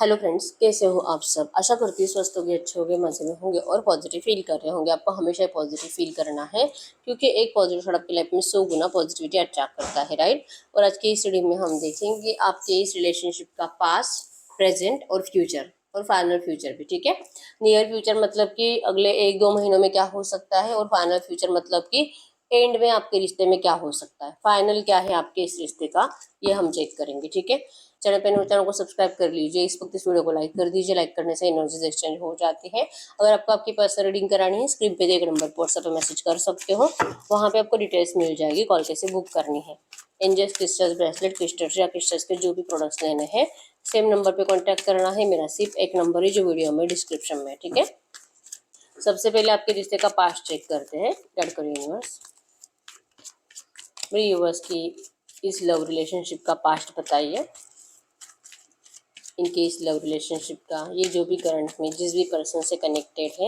Hello friends, कैसे हो आप सब। आशा करती हूँ स्वस्थ होंगे, अच्छे होंगे, मजे में होंगे और पॉजिटिव फील कर रहे होंगे। आपको हमेशा पॉजिटिव फील करना है क्योंकि एक पॉजिटिव थॉट आपकी लाइफ में 100 गुना पॉजिटिविटी अट्रैक्ट करता है, राइट। और आज की इस वीडियो में हम देखेंगे कि आपके इस रिलेशनशिप का पास्ट, प्रेजेंट और फ्यूचर और फाइनल फ्यूचर भी, ठीक है। नियर फ्यूचर मतलब कि अगले 1-2 महीनों में क्या हो सकता है, और फाइनल फ्यूचर मतलब कि एंड में आपके रिश्ते में क्या हो सकता है, फाइनल क्या है आपके इस रिश्ते का, ये हम चेक करेंगे, ठीक है। चैनल पर चैनल को सब्सक्राइब कर लीजिए। इस वक्त इस वीडियो को लाइक कर दीजिए। लाइक करने से एनर्जीज एक्सचेंज हो जाती है। अगर आपको आपकी पर्सनल रीडिंग करानी है, स्क्रीन पे दिए गए नंबर पर व्हाट्सएप पे मैसेज कर सकते हो। वहाँ पे आपको डिटेल्स मिल जाएगी, कॉल कैसे बुक करनी है। एंजल्स क्रिस्टल्स, ब्रेसलेट क्रिस्टल्स या क्रिस्टल्स के जो भी प्रोडक्ट्स लेने हैं, सेम नंबर पे कॉन्टैक्ट करना है। मेरा सिर्फ एक नंबर है जो वीडियो में डिस्क्रिप्शन में, ठीक है। सबसे पहले आपके रिश्ते का पास्ट चेक करते हैं। गाइड करो यूनिवर्स, मेरे यूनिवर्स की इस लव रिलेशनशिप का पास्ट बताइए। इनके इस लव रिलेशनशिप का ये जो भी करंट में जिस भी पर्सन से कनेक्टेड है,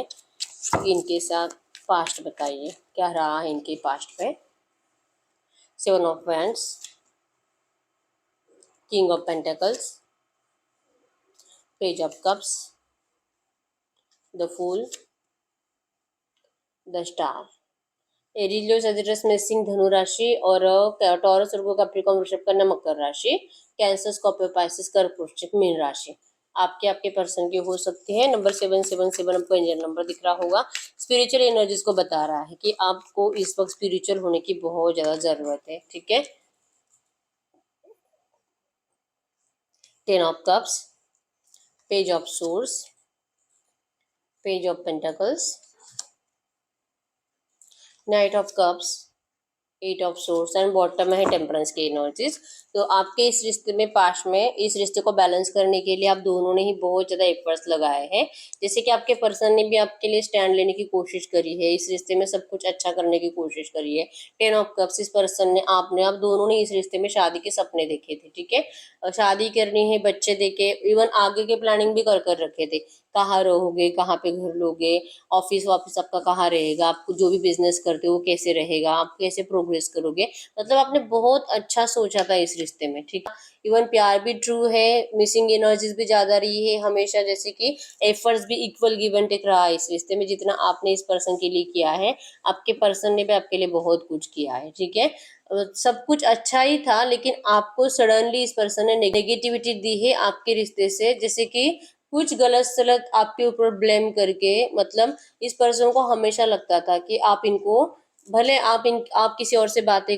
इनके साथ पास्ट बताइए क्या रहा है इनके पास्ट पे। 7 of wands, king of pentacles, page of cups, the fool, the star. Aries, Leo, Sagittarius में सिंह, धनु राशि और टॉरस, वर्गो, कैप्रिकॉर्न, वृषभ, कन्या, मकर राशि। कैंसर, स्कॉर्पियो, पाइसेस, कर्क, वृश्चिक, मीन राशि। आपके पर्सन की हो सकती है। नंबर 777 आपको एंजल नंबर दिख रहा होगा। स्पिरिचुअल एनर्जीज को बता रहा है कि आपको इस वक्त स्पिरिचुअल होने की बहुत ज्यादा जरूरत है, ठीक है। 10 of cups, page of source, page of pentacles, night of cups, 8 of source and bottom में है टेम्परेंस की एनर्जीज। तो आपके इस रिश्ते में, पास्ट में, इस रिश्ते को बैलेंस करने के लिए आप दोनों ने ही बहुत ज्यादा एफर्ट्स लगाए हैं। जैसे कि आपके पर्सन ने भी आपके लिए स्टैंड लेने की कोशिश करी है, इस रिश्ते में सब कुछ अच्छा करने की कोशिश करी है। 10 ऑफ कप्स, इस पर्सन ने, आप दोनों ने इस रिश्ते में शादी के सपने देखे थे, ठीक है। शादी करनी है, बच्चे देखे, इवन आगे के प्लानिंग भी कर कर रखे थे। कहाँ रहोगे, कहाँ पे घर लोगे, ऑफिस वाफिस आपका कहाँ रहेगा, आपको जो भी बिजनेस करते हो वो कैसे रहेगा, आप कैसे प्रोग्रेस करोगे। मतलब आपने बहुत अच्छा सोचा था इस रिश्ते में, ठीक है। इवन प्यार भी ट्रू है, मिसिंग एनर्जीज भी ज्यादा रही है हमेशा। जैसे कि एफर्ट्स भी इक्वल गिव एंड टेक रहा है इस रिश्ते में। जितना आपने इस पर्सन के लिए किया है, आपके पर्सन ने भी आपके लिए बहुत कुछ किया है, ठीक है। सब कुछ अच्छा ही था, लेकिन आपको सडनली इस पर्सन ने नेगेटिविटी दी है आपके रिश्ते से। जैसे कि कुछ गलत सलत आपके ऊपर ब्लेम करके, मतलब इस पर्सन को हमेशा लगता था कि आप इनको, भले आप किसी और से बातें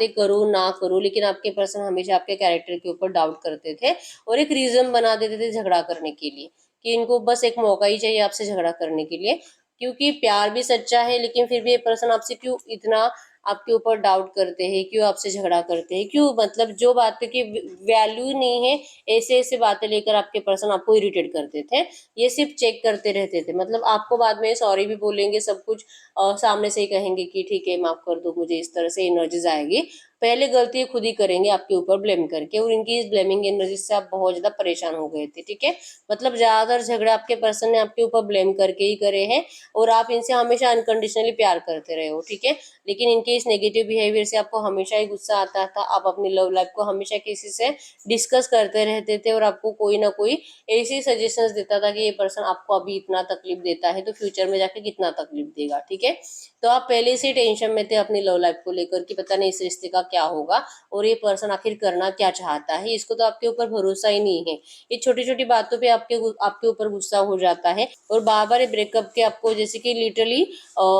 करो ना करो, लेकिन आपके पर्सन हमेशा आपके कैरेक्टर के ऊपर डाउट करते थे और एक रीजन बना देते थे झगड़ा करने के लिए, कि इनको बस एक मौका ही चाहिए आपसे झगड़ा करने के लिए। क्योंकि प्यार भी सच्चा है, लेकिन फिर भी ये पर्सन आपसे क्यों इतना आपके ऊपर डाउट करते हैं, क्यों आपसे झगड़ा करते हैं, क्यों, मतलब जो बातें की वैल्यू नहीं है, ऐसे ऐसे बातें लेकर आपके पर्सन आपको इरिटेट करते थे। ये सिर्फ चेक करते रहते थे। मतलब आपको बाद में सॉरी भी बोलेंगे, सब कुछ सामने से ही कहेंगे कि ठीक है माफ कर दो मुझे, इस तरह से एनर्जीज आएगी। पहले गलती खुद ही करेंगे आपके ऊपर ब्लेम करके, और इनकी इस ब्लेमिंग एनर्जी से आप बहुत ज्यादा परेशान हो गए थे, ठीक है। मतलब ज्यादातर झगड़े आपके पर्सन ने आपके ऊपर ब्लेम करके ही करे हैं, और आप इनसे हमेशा अनकंडीशनली प्यार करते रहे हो, ठीक है। लेकिन इनके इस नेगेटिव बिहेवियर से आपको हमेशा ही गुस्सा आता था। आप अपनी लव लाइफ को हमेशा किसी से डिस्कस करते रहते थे, और आपको कोई ना कोई ऐसी सजेशंस देता था कि ये पर्सन आपको अभी इतना तकलीफ देता है तो फ्यूचर में जाके कितना तकलीफ देगा, ठीक है। तो आप पहले से टेंशन में थे अपनी लव लाइफ को लेकर कि पता नहीं इस रिश्ते का क्या होगा, और ये पर्सन आखिर करना क्या चाहता है। इसको तो आपके ऊपर भरोसा ही नहीं है। ये छोटी छोटी बातों पे आपके ऊपर गुस्सा हो जाता है, और बार बार ब्रेकअप के आपको, जैसे कि लिटरली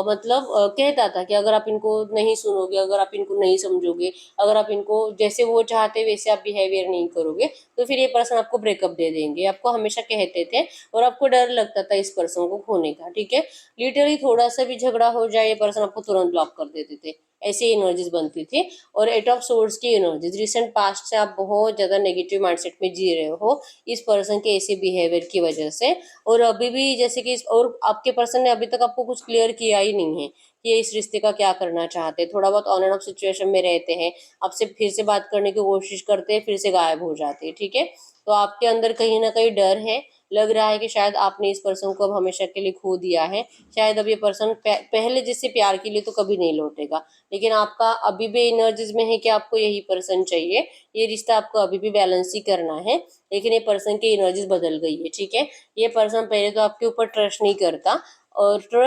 मतलब कहता था कि अगर आप इनको नहीं सुनोगे, अगर आप इनको नहीं समझोगे, अगर आप इनको जैसे वो चाहते वैसे आप बिहेवियर नहीं करोगे, तो फिर ये पर्सन आपको ब्रेकअप दे देंगे, आपको हमेशा कहते थे। और आपको डर लगता था इस पर्सन को खोने का, ठीक है। लिटरली थोड़ा सा भी झगड़ा हो जाए, ये पर्सन आपको तुरंत ब्लॉक कर देते थे। ऐसी एनर्जीज बनती थी। और 8 ऑफ सोर्ड्स की एनर्जीज, रिसेंट पास्ट से आप बहुत ज्यादा नेगेटिव माइंडसेट में जी रहे हो इस पर्सन के ऐसे बिहेवियर की वजह से। और अभी भी जैसे कि और आपके पर्सन ने अभी तक आपको कुछ क्लियर किया ही नहीं है कि ये इस रिश्ते का क्या करना चाहते हैं। थोड़ा बहुत ऑन एंड ऑफ सिचुएशन में रहते हैं, आपसे फिर से बात करने की कोशिश करते हैं, फिर से गायब हो जाते हैं, ठीक है। तो आपके अंदर कहीं ना कहीं डर है, लग रहा है कि शायद आपने इस पर्सन को अब हमेशा के लिए खो दिया है, शायद अब ये पर्सन पहले जैसे प्यार के लिए तो कभी नहीं लौटेगा, लेकिन आपका अभी भी एनर्जीज में है कि आपको यही पर्सन चाहिए, ये रिश्ता आपको अभी भी बैलेंस ही करना है, लेकिन ये पर्सन की एनर्जीज बदल गई है। ठीक है, ये पर्सन पहले तो आपके ऊपर ट्रस्ट नहीं करता, और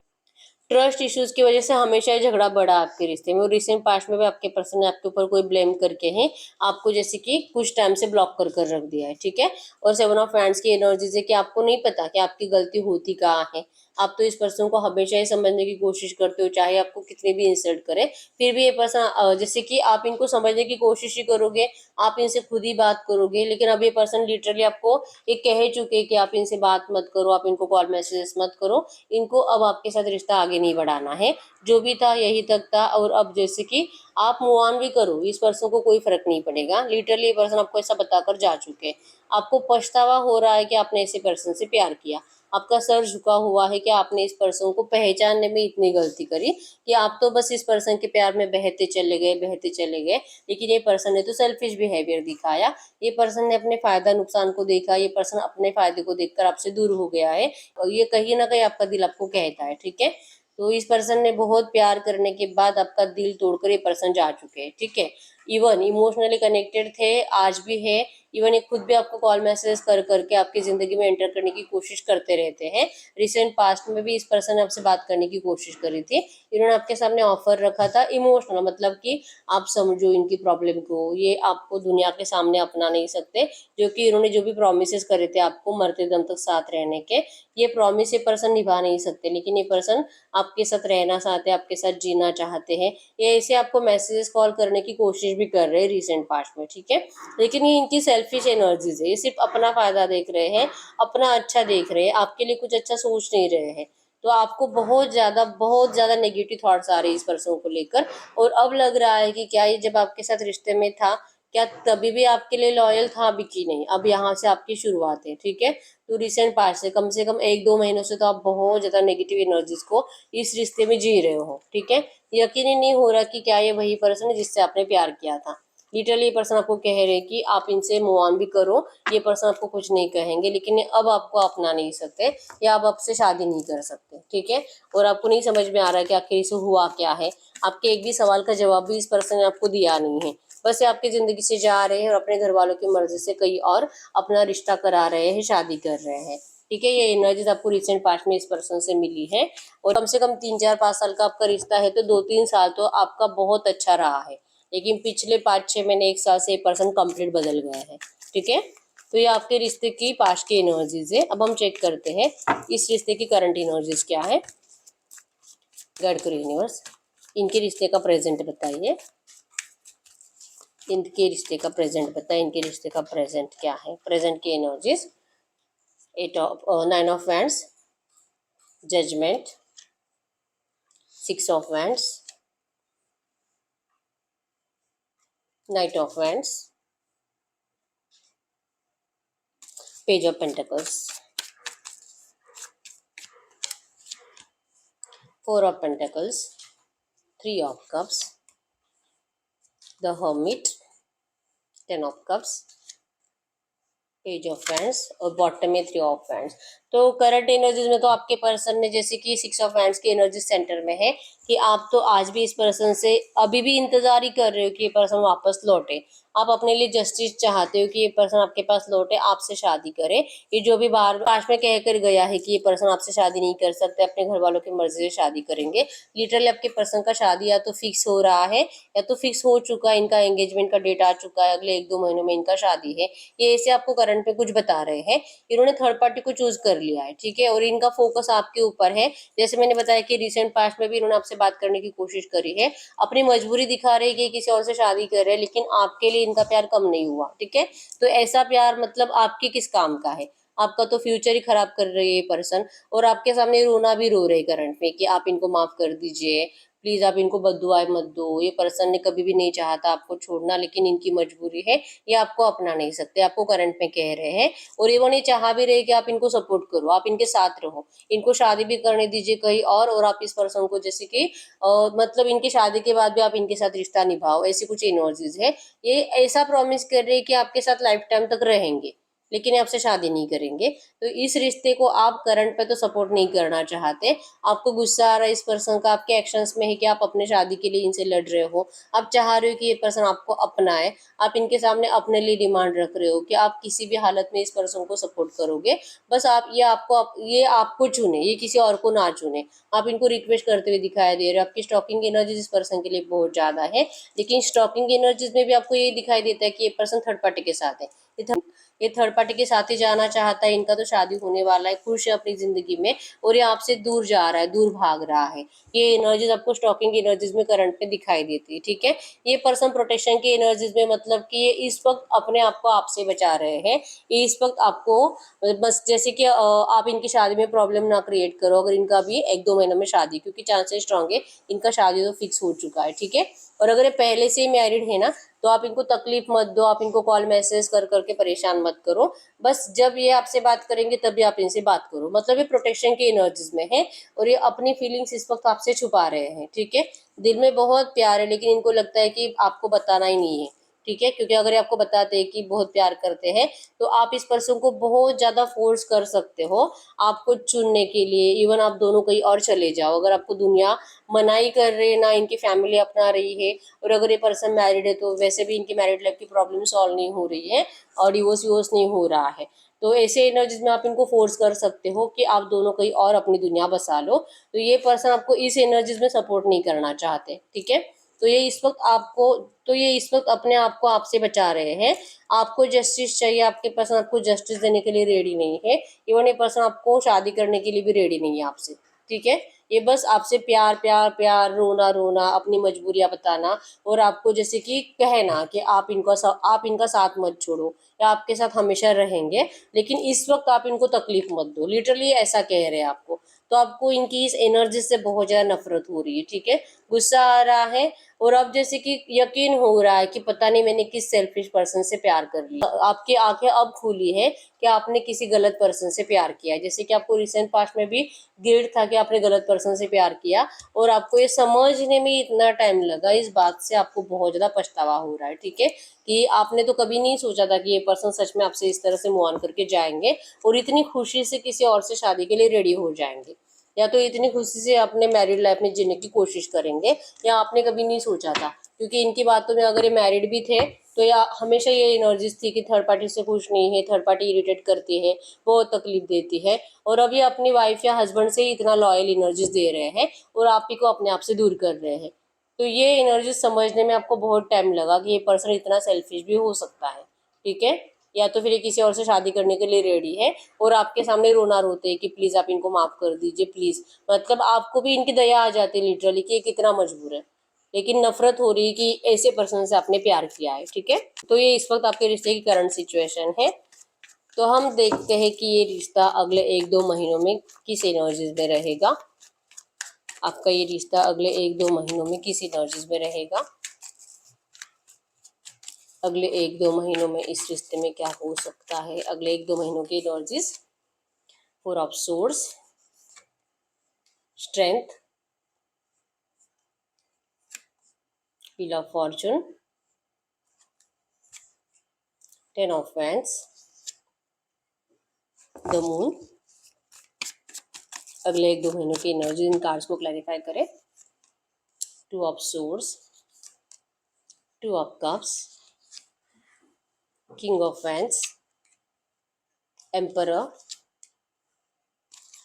ट्रस्ट इश्यूज की वजह से हमेशा ये झगड़ा बढ़ा आपके रिश्ते में, और रिसेंट पास्ट में भी आपके पर्सन ने आपके ऊपर कोई ब्लेम करके है आपको जैसे कि कुछ टाइम से ब्लॉक कर कर रख दिया है। ठीक है, और 7 ऑफ हैंड्स की एनर्जीज है कि आपको नहीं पता कि आपकी गलती होती कहाँ है, आप तो इस पर्सन को हमेशा ही समझने की कोशिश करते हो, चाहे आपको कितनी भी इंसल्ट करे, फिर भी ये पर्सन जैसे कि आप इनको समझने की कोशिश ही करोगे, आप इनसे खुद ही बात करोगे, लेकिन अब ये पर्सन लिटरली आपको ये कह चुके कि आप इनसे बात मत करो, आप इनको कॉल मैसेजेस मत करो, इनको अब आपके साथ रिश्ता आगे नहीं बढ़ाना है, जो भी था यही तक था, और अब जैसे कि आप मूव ऑन भी करो, इस पर्सन को कोई फर्क नहीं पड़ेगा। लिटरली ये पर्सन आपको ऐसा बताकर जा चुके हैं, आपको पछतावा हो रहा है कि आपने ऐसे पर्सन से प्यार किया, आपका सर झुका हुआ है कि आपने इस पर्सन को पहचानने में इतनी गलती करी कि आप तो बस इस पर्सन के प्यार में बहते चले गए, बहते चले गए, लेकिन ये पर्सन ने तो सेल्फिश बिहेवियर दिखाया, ये पर्सन ने अपने फायदा नुकसान को देखा, ये पर्सन अपने फायदे को देखकर आपसे दूर हो गया है, और ये कहीं ना कहीं आपका दिल आपको कहता है। ठीक है, तो इस पर्सन ने बहुत प्यार करने के बाद आपका दिल तोड़कर ये पर्सन जा चुके हैं। ठीक है, इवन इमोशनली कनेक्टेड थे, आज भी है, इवन ये खुद भी आपको कॉल मैसेज कर करके आपकी जिंदगी में एंटर करने की कोशिश करते रहते हैं। रिसेंट पास्ट में भी इस पर्सन ने आपसे बात करने की कोशिश करी थी, इन्होंने आपके सामने ऑफर रखा था इमोशनल, मतलब कि आप समझो इनकी प्रॉब्लम को, ये आपको दुनिया के सामने अपना नहीं सकते, जो कि इन्होंने जो भी प्रोमिस करे थे आपको मरते दम तक साथ रहने के, ये प्रॉमिस ये पर्सन निभा नहीं सकते, लेकिन ये पर्सन आपके साथ रहना चाहते हैं, आपके साथ जीना चाहते हैं, ये ऐसे आपको मैसेजेस कॉल करने की कोशिश भी कर रहे हैं रिसेंट पास्ट में। ठीक है, लेकिन ये इनकी सेल्फिश एनर्जीज है, ये सिर्फ अपना फायदा देख रहे हैं, अपना अच्छा देख रहे हैं, आपके लिए कुछ अच्छा सोच नहीं रहे हैं, तो आपको बहुत ज्यादा नेगेटिव थॉट्स आ रहे हैं इस पर्सन को लेकर, और अब लग रहा है कि क्या ये जब आपके साथ रिश्ते में था, क्या तभी भी आपके लिए लॉयल था अभी की नहीं, अब यहाँ से आपकी शुरुआत है। ठीक है, तो रिसेंट पास्ट से कम 1-2 महीनों से तो आप बहुत ज्यादा नेगेटिव एनर्जीज को इस रिश्ते में जी रहे हो। ठीक है, यकीन ही नहीं हो रहा कि क्या ये वही पर्सन है जिससे आपने प्यार किया था, लिटरली ये पर्सन आपको कह रहे हैं कि आप इनसे मूव ऑन भी करो, ये पर्सन आपको कुछ नहीं कहेंगे, लेकिन ये अब आपको अपना नहीं सकते, या अब आपसे शादी नहीं कर सकते। ठीक है, और आपको नहीं समझ में आ रहा है कि आखिर इसे हुआ क्या है, आपके एक भी सवाल का जवाब भी इस पर्सन ने आपको दिया नहीं है, बस ये आपकी जिंदगी से जा रहे हैं और अपने घर वालों की मर्जी से कहीं और अपना रिश्ता करा रहे हैं, शादी कर रहे हैं। ठीक है, ये एनर्जीज आपको रिसेंट पास्ट में इस पर्सन से मिली है, और कम से कम 3-4-5 साल का आपका रिश्ता है, तो 2-3 साल तो आपका बहुत अच्छा रहा है, लेकिन पिछले 5-6 महीने 1 साल से ये पर्सन कंप्लीट बदल गया है। ठीक है, तो ये आपके रिश्ते की पास्ट की एनर्जीज है। अब हम चेक करते हैं इस रिश्ते की करंट एनर्जीज क्या है। गाइड करो यूनिवर्स, इनके रिश्ते का प्रेजेंट बताइए, इनके रिश्ते का प्रेजेंट बताइए, इनके रिश्ते का प्रेजेंट क्या है, प्रेजेंट की energies. 9 of wands, judgement, 6 of wands, knight of wands, page of pentacles, 4 of pentacles, 3 of cups, the hermit, 10 of cups, page of wands, और बॉटम में 3 ऑफ वैंड्स। तो करंट एनर्जीज में तो आपके पर्सन ने जैसे कि 6 ऑफ वैंड्स की एनर्जी सेंटर में है कि आप तो आज भी इस पर्सन से अभी भी इंतजार ही कर रहे हो कि ये पर्सन वापस लौटे, आप अपने लिए जस्टिस चाहते हो कि ये पर्सन आपके पास लौटे, आपसे शादी करे। ये जो भी बाहर पास में कह कर गया है कि ये पर्सन आपसे शादी नहीं कर सकते, अपने घर वालों की मर्जी से शादी करेंगे, लिटरली आपके पर्सन का शादी या तो फिक्स हो रहा है या तो फिक्स हो चुका है, इनका एंगेजमेंट का डेट आ चुका है, अगले 1-2 महीनों में इनका शादी है, ये ऐसे आपको करंट में कुछ बता रहे हैं। इन्होंने थर्ड पार्टी को चूज कर लिया है। ठीक है, और इनका फोकस आपके ऊपर है, जैसे मैंने बताया कि रिसेंट पास्ट में भी इन्होंने आपसे बात करने की कोशिश करी है, अपनी मजबूरी दिखा रहे हैं कि किसी और से शादी कर रहे हैं, लेकिन आपके लिए इनका प्यार कम नहीं हुआ। ठीक है, तो ऐसा प्यार मतलब आपके किस काम का है, आपका तो फ्यूचर ही खराब कर रही है ये पर्सन, और आपके सामने रोना भी रो रहे करंट में कि आप इनको माफ कर दीजिए प्लीज, आप इनको बद्दुआएं मत दो, ये पर्सन ने कभी भी नहीं चाहा था आपको छोड़ना, लेकिन इनकी मजबूरी है, ये आपको अपना नहीं सकते, आपको करंट में कह रहे हैं, और ये वो नहीं चाह भी रहे कि आप इनको सपोर्ट करो, आप इनके साथ रहो, इनको शादी भी करने दीजिए कहीं और आप इस पर्सन को जैसे कि मतलब इनकी शादी के बाद भी आप इनके साथ रिश्ता निभाओ, ऐसी कुछ एनर्जीज है, ये ऐसा प्रॉमिस कर रहे हैं कि आपके साथ लाइफ टाइम तक रहेंगे। लेकिन ये आपसे शादी नहीं करेंगे। तो इस रिश्ते को आप करंट पे तो सपोर्ट नहीं करना चाहते, आपको गुस्सा आ रहा है इस पर्सन का आपके एक्शंस में है कि आप अपने शादी के लिए इनसे लड़ रहे हो, आप चाह रहे हो कि ये पर्सन आपको अपनाए, आप इनके सामने अपने लिए डिमांड रख रहे हो कि आप किसी भी हालत में इस पर्सन को सपोर्ट करोगे, बस आप ये आपको चुने, ये किसी और को ना चुने। आप इनको रिक्वेस्ट करते हुए दिखाई दे रहे हो, आपकी स्टॉकिंग एनर्जीज इस पर्सन के लिए बहुत ज़्यादा है, लेकिन स्टॉकिंग एनर्जीज में भी आपको ये दिखाई देता है कि ये पर्सन थर्ड पार्टी के साथ है, ये थर्ड पार्टी के साथ ही जाना चाहता है, इनका तो शादी होने वाला है, खुश है अपनी जिंदगी में, और ये आपसे दूर जा रहा है, दूर भाग रहा है। ये एनर्जीज आपको स्टॉकिंग एनर्जीज में करंट में दिखाई देती है, ठीक है। ये पर्सन प्रोटेक्शन की एनर्जीज में, मतलब कि ये इस वक्त अपने आप को आपसे बचा रहे हैं, ये इस वक्त आपको बस जैसे कि आप इनकी शादी में प्रॉब्लम ना क्रिएट करो, अगर इनका भी 1-2 महीनों में शादी, क्योंकि चांसेस स्ट्रांग है इनका शादी तो फिक्स हो चुका है, ठीक है। और अगर ये पहले से ही मैरिड है ना, तो आप इनको तकलीफ मत दो, आप इनको कॉल मैसेज कर करके परेशान मत करो, बस जब ये आपसे बात करेंगे तभी आप इनसे बात करो, मतलब ये प्रोटेक्शन की एनर्जीज में है और ये अपनी फीलिंग्स इस वक्त आपसे छुपा रहे हैं, ठीक है। दिल में बहुत प्यार है, लेकिन इनको लगता है कि आपको बताना ही नहीं है, ठीक है, क्योंकि अगर ये आपको बताते हैं कि बहुत प्यार करते हैं, तो आप इस पर्सन को बहुत ज्यादा फोर्स कर सकते हो आपको चुनने के लिए, इवन आप दोनों कहीं और चले जाओ, अगर आपको दुनिया मनाही कर रही है ना, इनकी फैमिली अपना रही है, और अगर ये पर्सन मैरिड है तो वैसे भी इनकी मैरिड लाइफ की प्रॉब्लम सॉल्व नहीं हो रही है और डिवोर्स विवोर्स नहीं हो रहा है, तो ऐसे एनर्जीज में आप इनको फोर्स कर सकते हो कि आप दोनों कहीं और अपनी दुनिया बसा लो। तो ये पर्सन आपको इस एनर्जीज में सपोर्ट नहीं करना चाहते, ठीक है। तो ये इस वक्त आपको तो ये इस वक्त अपने आप को आपसे बचा रहे हैं, आपको जस्टिस चाहिए, आपके पर्सन आपको जस्टिस देने के लिए रेडी नहीं है, इवन ये पर्सन आपको शादी करने के लिए भी रेडी नहीं है आपसे, ठीक है। ये बस आपसे प्यार प्यार प्यार, रोना रोना, अपनी मजबूरियां बताना, और आपको जैसे कि कहना कि आप इनका साथ मत छोड़ो, या आपके साथ हमेशा रहेंगे, लेकिन इस वक्त आप इनको तकलीफ मत दो, लिटरली ऐसा कह रहे हैं आपको। तो आपको इनकी इस एनर्जी से बहुत ज्यादा नफरत हो रही है, ठीक है, गुस्सा आ रहा है, और अब जैसे कि यकीन हो रहा है कि पता नहीं मैंने किस सेल्फिश पर्सन से प्यार कर लिया, आपकी आंखें अब खुली है कि आपने किसी गलत पर्सन से प्यार किया है, जैसे कि आपको रिसेंट पास्ट में भी गिल्ट था कि आपने गलत पर्सन से प्यार किया, और आपको ये समझने में इतना टाइम लगा, इस बात से आपको बहुत ज्यादा पछतावा हो रहा है, ठीक है, कि आपने तो कभी नहीं सोचा था कि ये पर्सन सच में आपसे इस तरह से मूव ऑन करके जाएंगे और इतनी खुशी से किसी और से शादी के लिए रेडी हो जाएंगे, या तो इतनी खुशी से अपने मैरिड लाइफ में जीने की कोशिश करेंगे, या आपने कभी नहीं सोचा था, क्योंकि इनकी बातों में अगर ये मैरिड भी थे तो या हमेशा ये एनर्जीज थी कि थर्ड पार्टी से खुश नहीं है, थर्ड पार्टी इरिटेट करती है, बहुत तकलीफ देती है, और अभी अपनी वाइफ या हस्बैंड से ही इतना लॉयल एनर्जीज दे रहे हैं और आप ही को अपने आप से दूर कर रहे हैं। तो ये एनर्जी समझने में आपको बहुत टाइम लगा कि ये पर्सन इतना सेल्फिश भी हो सकता है, ठीक है, या तो फिर ये किसी और से शादी करने के लिए रेडी है और आपके सामने रोना रोते हैं कि प्लीज आप इनको माफ कर दीजिए प्लीज, मतलब आपको भी इनकी दया आ जाती है लिटरली कि ये कितना मजबूर है, लेकिन नफरत हो रही है कि ऐसे पर्सन से आपने प्यार किया है, ठीक है। तो ये इस वक्त आपके रिश्ते की करंट सिचुएशन है। तो हम देखते हैं कि ये रिश्ता अगले 1-2 महीनों में किस एनर्जीज में रहेगा, आपका ये रिश्ता अगले 1-2 महीनों में किस एनर्जीज में रहेगा, अगले 1-2 महीनों में इस रिश्ते में क्या हो सकता है, अगले 1-2 महीनों की energies. 4 of swords, strength, wheel of Fortune, 10 of wands, the moon. अगले 1-2 महीनों की एनर्जी इन कार्ड्स को क्लैरिफाई करें। 2 of swords, 2 of cups, king of wands, emperor,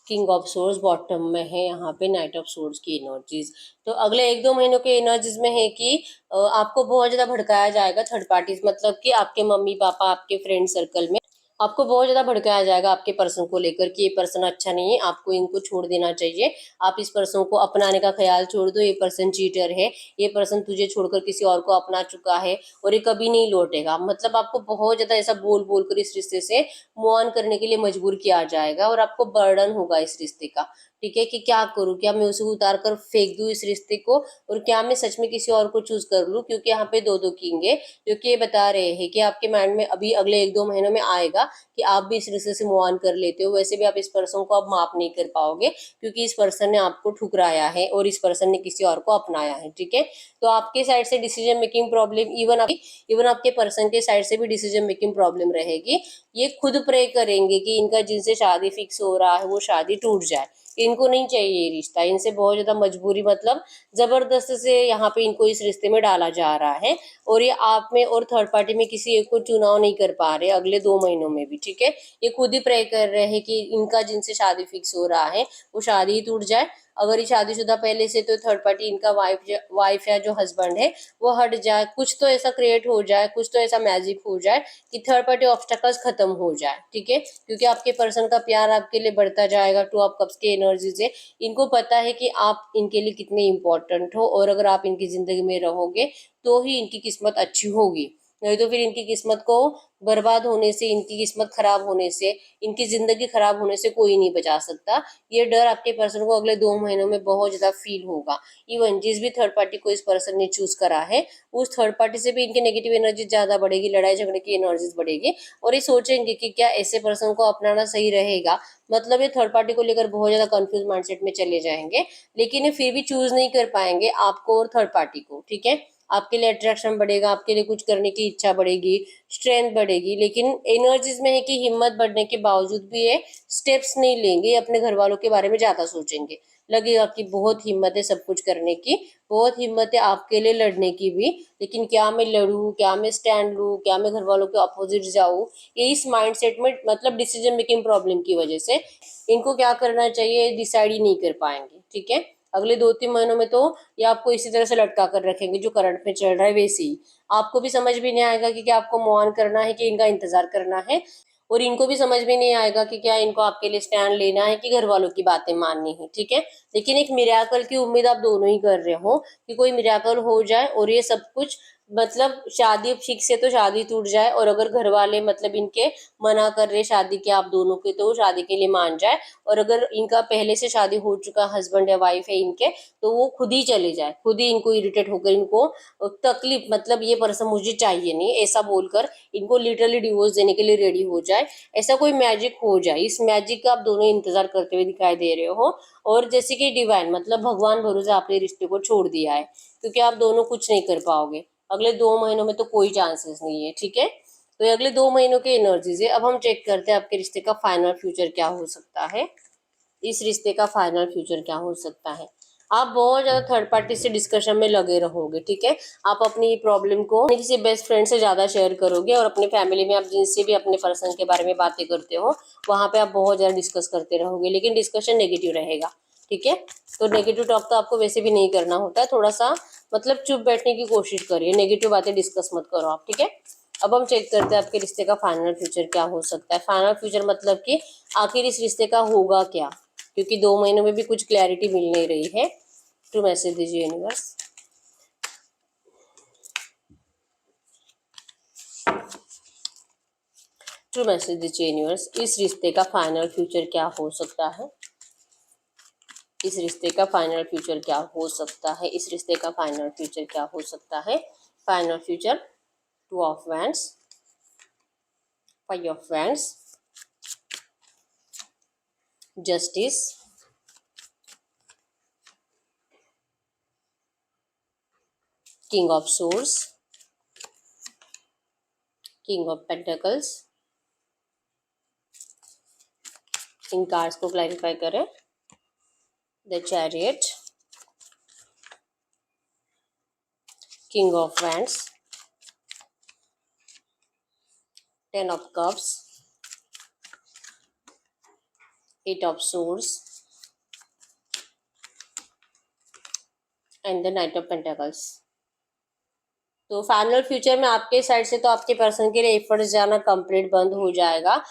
king of source bottom में है, यहाँ पे नाइट ऑफ सोर्स की एनर्जीज। तो अगले 1-2 महीनों के एनर्जीज में है कि आपको बहुत ज्यादा भड़काया जाएगा थर्ड पार्टीज, मतलब कि आपके मम्मी पापा, आपके फ्रेंड सर्कल में आपको बहुत ज्यादा भड़काया जाएगा आपके पर्सन को लेकर कि ये पर्सन अच्छा नहीं है, आपको इनको छोड़ देना चाहिए, आप इस पर्सन को अपनाने का ख्याल छोड़ दो, ये पर्सन चीटर है, ये पर्सन तुझे छोड़कर किसी और को अपना चुका है और ये कभी नहीं लौटेगा, मतलब आपको बहुत ज्यादा ऐसा बोल बोल कर इस रिश्ते से मूव ऑन करने के लिए मजबूर किया जाएगा और आपको बर्डन होगा इस रिश्ते का, ठीक है, कि क्या करूँ, क्या मैं उसे उतार कर फेंक दूँ इस रिश्ते को, और क्या मैं सच में किसी और को चूज कर लूँ, क्योंकि यहाँ पे दो किंग है जो कि ये बता रहे हैं कि आपके माइंड में अभी अगले 1-2 महीनों में आएगा कि आप भी इस रिश्ते से मूव ऑन कर लेते हो। वैसे भी आप इस पर्सन को अब माफ नहीं कर पाओगे, क्योंकि इस पर्सन ने आपको ठुकराया है और इस पर्सन ने किसी और को अपनाया है। ठीक है, तो आपके साइड से डिसीजन मेकिंग प्रॉब्लम, इवन आपके पर्सन के साइड से भी डिसीजन मेकिंग प्रॉब्लम रहेगी। ये खुद प्रे करेंगे कि इनका जिनसे शादी फिक्स हो रहा है वो शादी टूट जाए। इनको नहीं चाहिए ये रिश्ता, इनसे बहुत ज्यादा मजबूरी, मतलब जबरदस्त से यहाँ पे इनको इस रिश्ते में डाला जा रहा है। और ये आप में और थर्ड पार्टी में किसी एक को चुनाव नहीं कर पा रहे अगले 2 महीनों में भी। ठीक है, ये खुद ही प्रे कर रहे हैं कि इनका जिनसे शादी फिक्स हो रहा है वो शादी ही टूट जाए। अगर ये शादीशुदा पहले से, तो थर्ड पार्टी इनका वाइफ या जो हस्बैंड है वो हट जाए, कुछ तो ऐसा क्रिएट हो जाए, कुछ तो ऐसा मैजिक हो जाए कि थर्ड पार्टी ऑब्स्टेकल्स खत्म हो जाए। ठीक है, क्योंकि आपके पर्सन का प्यार आपके लिए बढ़ता जाएगा। 2 ऑफ कप्स के एनर्जी से इनको पता है कि आप इनके लिए कितने इंपॉर्टेंट हो, और अगर आप इनकी जिंदगी में रहोगे तो ही इनकी किस्मत अच्छी होगी, नहीं तो फिर इनकी किस्मत को बर्बाद होने से, इनकी किस्मत खराब होने से, इनकी जिंदगी खराब होने से कोई नहीं बचा सकता। ये डर आपके पर्सन को अगले 2 महीनों में बहुत ज्यादा फील होगा। इवन जिस भी थर्ड पार्टी को इस पर्सन ने चूज करा है, उस थर्ड पार्टी से भी इनकी नेगेटिव एनर्जी ज्यादा बढ़ेगी, लड़ाई झगड़े की एनर्जीज बढ़ेगी, और ये सोचेंगे कि क्या ऐसे पर्सन को अपनाना सही रहेगा। मतलब ये थर्ड पार्टी को लेकर बहुत ज्यादा कंफ्यूज माइंडसेट में चले जाएंगे, लेकिन ये फिर भी चूज नहीं कर पाएंगे आपको और थर्ड पार्टी को। ठीक है, आपके लिए अट्रैक्शन बढ़ेगा, आपके लिए कुछ करने की इच्छा बढ़ेगी, स्ट्रेंथ बढ़ेगी, लेकिन एनर्जीज में है कि हिम्मत बढ़ने के बावजूद भी ये स्टेप्स नहीं लेंगे, अपने घर वालों के बारे में ज्यादा सोचेंगे। लगेगा कि बहुत हिम्मत है सब कुछ करने की, बहुत हिम्मत है आपके लिए लड़ने की भी, लेकिन क्या मैं लड़ूं, क्या मैं स्टैंड लूं, क्या मैं घर वालों के अपोजिट जाऊं, ये इस माइंडसेट में, मतलब डिसीजन मेकिंग प्रॉब्लम की वजह से इनको क्या करना चाहिए डिसाइड ही नहीं कर पाएंगे। ठीक है, अगले 2-3 महीनों में तो ये आपको इसी तरह से लटका कर रखेंगे जो करंट में चल रहा है वैसे ही। आपको भी समझ भी नहीं आएगा कि क्या आपको मूव ऑन करना है कि इनका इंतजार करना है, और इनको भी समझ में नहीं आएगा कि क्या इनको आपके लिए स्टैंड लेना है कि घर वालों की बातें माननी है। ठीक है, लेकिन एक मिराकल की उम्मीद आप दोनों ही कर रहे हो कि कोई मिराकल हो जाए और ये सब कुछ, मतलब शादी फिक्स है तो शादी टूट जाए, और अगर घर वाले मतलब इनके मना कर रहे शादी के आप दोनों के, तो वो शादी के लिए मान जाए, और अगर इनका पहले से शादी हो चुका हस्बैंड या वाइफ है इनके, तो वो खुद ही चले जाए, खुद ही इनको इरिटेट होकर इनको तकलीफ, मतलब ये पर्सन मुझे चाहिए नहीं ऐसा बोलकर इनको लिटरली डिवोर्स देने के लिए रेडी हो जाए। ऐसा कोई मैजिक हो जाए, इस मैजिक का आप दोनों इंतजार करते हुए दिखाई दे रहे हो। और जैसे कि डिवाइन, मतलब भगवान भरोसे आपने रिश्ते को छोड़ दिया है, क्योंकि आप दोनों कुछ नहीं कर पाओगे अगले 2 महीनों में, तो कोई चांसेस नहीं है। ठीक है, तो ये अगले 2 महीनों के एनर्जीज है। अब हम चेक करते हैं आपके रिश्ते का फाइनल फ्यूचर क्या हो सकता है। इस रिश्ते का फाइनल फ्यूचर क्या हो सकता है। आप बहुत ज्यादा थर्ड पार्टी से डिस्कशन में लगे रहोगे। ठीक है, आप अपनी प्रॉब्लम को अपने किसी बेस्ट फ्रेंड से ज्यादा शेयर करोगे, और अपने फैमिली में आप जिनसे भी अपने पर्सन के बारे में बातें करते हो वहां पे आप बहुत ज्यादा डिस्कस करते रहोगे, लेकिन डिस्कशन नेगेटिव रहेगा। ठीक है, तो नेगेटिव टॉक तो आपको वैसे भी नहीं करना होता है, थोड़ा सा मतलब चुप बैठने की कोशिश करिए, नेगेटिव बातें डिस्कस मत करो आप। ठीक है, अब हम चेक करते हैं आपके रिश्ते का फाइनल फ्यूचर क्या हो सकता है। फाइनल फ्यूचर मतलब कि आखिर इस रिश्ते का होगा क्या, क्योंकि 2 महीनों में भी कुछ क्लैरिटी मिल नहीं रही है। टू मैसेज दीजिए यूनिवर्स। टू मैसेज दीजिए यूनिवर्स, इस रिश्ते का फाइनल फ्यूचर क्या हो सकता है। इस रिश्ते का फाइनल फ्यूचर क्या हो सकता है। इस रिश्ते का फाइनल फ्यूचर क्या हो सकता है। Final future 2 of wands, 5 of wands, justice, king of source, king of pentacles. In cards को क्लैरिफाई करें। The chariot, king of wands, 10 of cups, 8 of source and the night of pentacles. तो final future में आपके side से तो आपके person के लिए एफर्ट्स जाना कंप्लीट बंद हो जाएगा।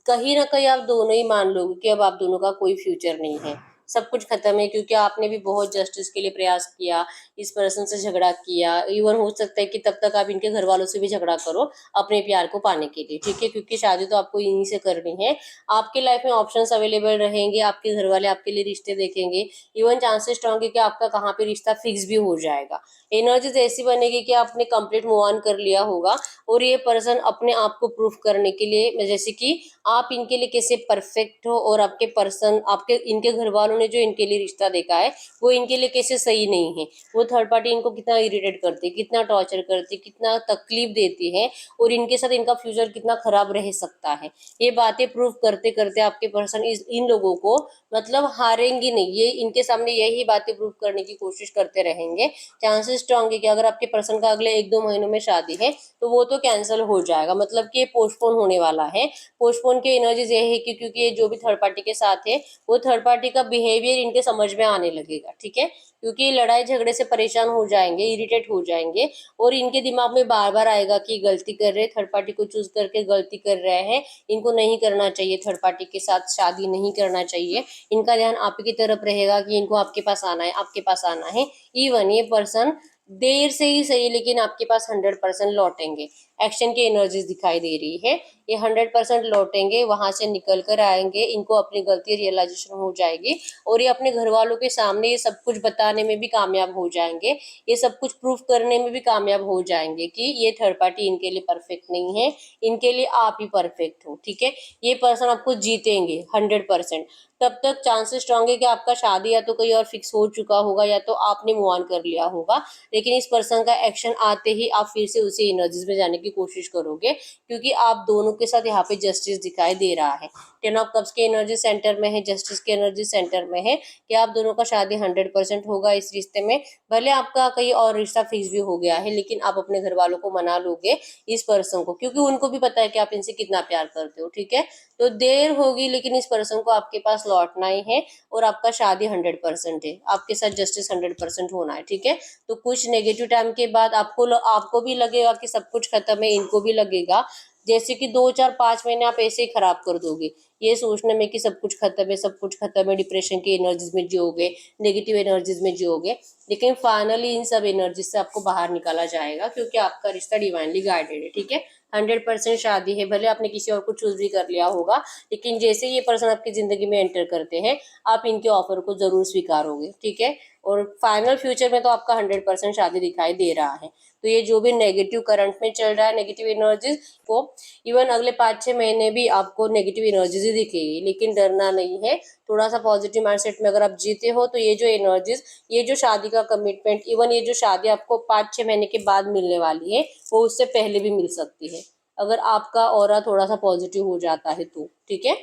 कहीं ना कहीं आप दोनों ही मान लोगे कि अब आप दोनों का कोई फ्यूचर नहीं है। सब कुछ खत्म है, क्योंकि आपने भी बहुत जस्टिस के लिए प्रयास किया, इस पर्सन से झगड़ा किया, इवन हो सकता है कि तब तक आप इनके घर वालों से भी झगड़ा करो अपने प्यार को पाने के लिए, ठीक है, क्योंकि शादी तो आपको इन्हीं से करनी है। आपके लाइफ में ऑप्शंस अवेलेबल रहेंगे, आपके घर वाले आपके लिए रिश्ते देखेंगे, इवन चांसेस स्ट्रॉन्ग है कि आपका कहाँ पे रिश्ता फिक्स भी हो जाएगा। एनर्जीज ऐसी बनेगी कि आपने कंप्लीट मूव ऑन कर लिया होगा, और ये पर्सन अपने आप को प्रूफ करने के लिए, जैसे कि आप इनके लिए कैसे परफेक्ट हो, और आपके पर्सन, आपके इनके घर वालों ने जो इनके लिए रिश्ता देखा है वो इनके लिए कैसे सही नहीं है, वो थर्ड पार्टी इनको कितना इरिटेट करती है, कितना टॉर्चर करती है, कितना तकलीफ देती है, और इनके साथ इनका फ्यूचर कितना खराब रह सकता है। ये बातें प्रूफ करते करते आपके पर्सन इन लोगों को मतलब हारेंगे नहीं, ये इनके सामने यही बातें प्रूफ करने की कोशिश करते रहेंगे। चांसेस स्ट्रॉन्ग है कि अगर आपके पर्सन का अगले 1-2 महीनों में शादी है तो वो तो कैंसिल हो जाएगा, मतलब कि ये पोस्टपोन होने वाला है। पोस्टपोन की एनर्जीज ये है कि क्योंकि ये जो भी थर्ड पार्टी के साथ है वो थर्ड पार्टी का बिहेवियर इनके समझ में आने लगेगा, ठीक है, क्योंकि लड़ाई झगड़े से परेशान हो जाएंगे, इरिटेट हो जाएंगे, और इनके दिमाग में बार बार आएगा कि गलती कर रहे, थर्ड पार्टी को चूज करके गलती कर रहे हैं, इनको नहीं करना चाहिए, थर्ड पार्टी के साथ शादी नहीं करना चाहिए। इनका ध्यान आप ही की तरफ रहेगा कि इनको आपके पास आना है, आपके पास आना है। इवन ये पर्सन देर से ही सही लेकिन आपके पास 100% लौटेंगे। एक्शन की एनर्जीज दिखाई दे रही है, ये 100% लौटेंगे, वहां से निकल कर आएंगे, इनको अपनी गलती रियलाइजेशन हो जाएगी, और ये अपने घर वालों के सामने ये सब कुछ बताने में भी कामयाब हो जाएंगे, ये सब कुछ प्रूफ करने में भी कामयाब हो जाएंगे कि ये थर्ड पार्टी इनके लिए परफेक्ट नहीं है, इनके लिए आप ही परफेक्ट हो, ठीक है। ये पर्सन आपको जीतेंगे 100%। तब तक चांसेस स्ट्रॉन्ग है कि आपका शादी या तो कहीं और फिक्स हो चुका होगा, या तो आपने मूव ऑन कर लिया होगा, लेकिन इस पर्सन का एक्शन आते ही आप फिर से उसी एनर्जीज में जाने की कोशिश करोगे, क्योंकि आप दोनों के साथ यहाँ पे जस्टिस दिखाई दे रहा है। 10 ऑफ कप्स के एनर्जी सेंटर में है, जस्टिस के एनर्जी सेंटर में है, कि आप दोनों का शादी 100% होगा इस रिश्ते में। भले आपका कहीं और रिश्ता फिक्स भी हो गया है, लेकिन आप अपने घर वालों को मना लोगे इस पर्सन को, क्योंकि उनको भी पता है कि आप इनसे कितना प्यार करते हो, ठीक है। तो देर होगी लेकिन इस पर्सन को आपके पास लौटना ही है, और आपका शादी 100% है, आपके साथ जस्टिस 100% होना है, ठीक है। तो कुछ नेगेटिव टाइम के बाद आपको भी लगेगा कि सब कुछ खत्म है, इनको भी लगेगा जैसे कि 2-4-5 महीने आप ऐसे ही खराब कर दोगे, ये सोचने में कि सब कुछ खत्म है, सब कुछ खत्म है, डिप्रेशन की एनर्जीज में जियोगे, नेगेटिव एनर्जीज में जियोगे, लेकिन फाइनली इन सब एनर्जीज से आपको बाहर निकाला जाएगा, क्योंकि आपका रिश्ता डिवाइनली गाइडेड है, ठीक है। 100% शादी है, भले आपने किसी और को चूज भी कर लिया होगा, लेकिन जैसे ये पर्सन आपकी जिंदगी में एंटर करते हैं आप इनके ऑफर को जरूर स्वीकारोगे, ठीक है। और फाइनल फ्यूचर में तो आपका 100% शादी दिखाई दे रहा है। तो ये जो भी नेगेटिव करंट में चल रहा है, नेगेटिव एनर्जीज को, इवन अगले 5-6 महीने भी आपको नेगेटिव एनर्जीज ही दिखेगी, लेकिन डरना नहीं है। थोड़ा सा पॉजिटिव माइंडसेट में अगर आप जीते हो तो ये जो एनर्जीज, ये जो शादी का कमिटमेंट, इवन ये जो शादी आपको 5-6 महीने के बाद मिलने वाली है वो उससे पहले भी मिल सकती है, अगर आपका ऑरा थोड़ा सा पॉजिटिव हो जाता है तो, ठीक है।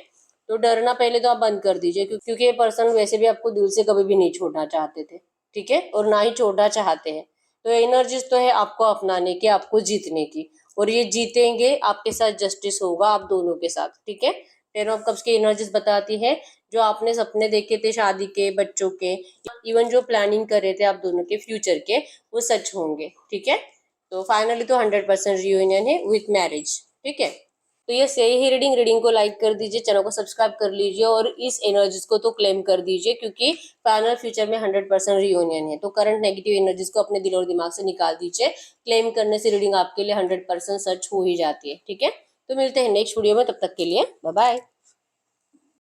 तो डरना पहले तो आप बंद कर दीजिए, क्योंकि ये पर्सन वैसे भी आपको दिल से कभी भी नहीं छोड़ना चाहते थे, ठीक है, और ना ही छोड़ना चाहते हैं। तो एनर्जीज तो है आपको अपनाने की, आपको जीतने की, और ये जीतेंगे, आपके साथ जस्टिस होगा आप दोनों के साथ, ठीक है। 10 ऑफ कप्स की एनर्जीज बताती है जो आपने सपने देखे थे शादी के, बच्चों के, इवन जो प्लानिंग कर रहे थे आप दोनों के फ्यूचर के, वो सच होंगे, ठीक है। तो फाइनली तो 100% रियूनियन है विथ मैरिज, ठीक है। तो ये सही ही रीडिंग को लाइक कर दीजिए, चैनल को सब्सक्राइब कर लीजिए, और इस एनर्जीज को तो क्लेम कर दीजिए, क्योंकि फाइनल फ्यूचर में 100% रियूनियन है। तो करंट नेगेटिव एनर्जीज को अपने दिल और दिमाग से निकाल दीजिए, क्लेम करने से रीडिंग आपके लिए 100% सच हो ही जाती है, ठीक है। तो मिलते हैं नेक्स्ट वीडियो में, तब तक के लिए बाय बाय।